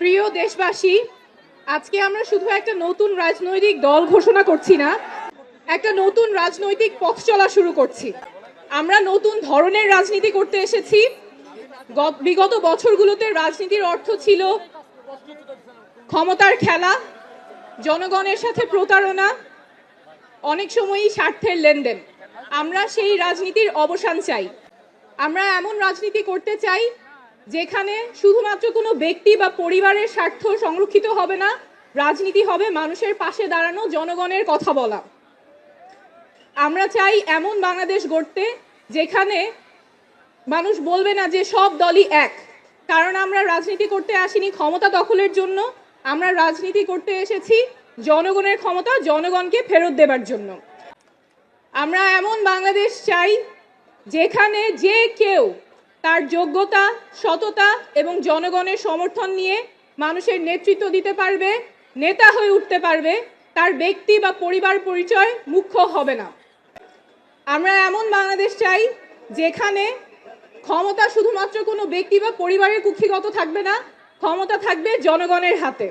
প্রিয় দেশবাসী, আজকে আমরা শুধু একটা নতুন রাজনৈতিক দল ঘোষণা করছি না, একটা নতুন রাজনৈতিক পথ চলা শুরু করছি। আমরা নতুন ধরনের রাজনীতি করতে এসেছি। বিগত বছরগুলোতে রাজনীতির অর্থ ছিল ক্ষমতার খেলা, জনগণের সাথে প্রতারণা, অনেক সময়ই স্বার্থের লেনদেন। আমরা সেই রাজনীতির অবসান চাই। আমরা এমন রাজনীতি করতে চাই যেখানে শুধুমাত্র কোনো ব্যক্তি বা পরিবারের স্বার্থ সংরক্ষিত হবে না, রাজনীতি হবে মানুষের পাশে দাঁড়ানো, জনগণের কথা বলা। আমরা চাই এমন বাংলাদেশ গড়তে যেখানে মানুষ বলবে না যে সব দলই এক, কারণ আমরা রাজনীতি করতে আসিনি ক্ষমতা দখলের জন্য। আমরা রাজনীতি করতে এসেছি জনগণের ক্ষমতা জনগণকে ফেরত দেবার জন্য। আমরা এমন বাংলাদেশ চাই যেখানে যে কেউ তার যোগ্যতা, সততা এবং জনগণের সমর্থন নিয়ে মানুষের নেতৃত্ব দিতে পারবে, নেতা হয়ে উঠতে পারবে, তার ব্যক্তি বা পরিবার পরিচয় মুখ্য হবে না। আমরা এমন বাংলাদেশ চাই যেখানে ক্ষমতা শুধুমাত্র কোনো ব্যক্তি বা পরিবারের কুক্ষিগত থাকবে না, ক্ষমতা থাকবে জনগণের হাতে।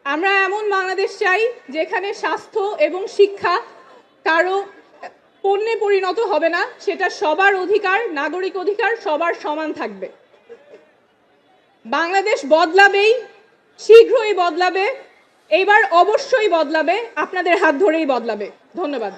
আমরা এমন বাংলাদেশ চাই যেখানে স্বাস্থ্য এবং শিক্ষা কারো পণ্যে পরিণত হবে না, সেটা সবার অধিকার, নাগরিক অধিকার, সবার সমান থাকবে। বাংলাদেশ বদলাবেই, শীঘ্রই বদলাবে, এইবার অবশ্যই বদলাবে, আপনাদের হাত ধরেই বদলাবে। ধন্যবাদ।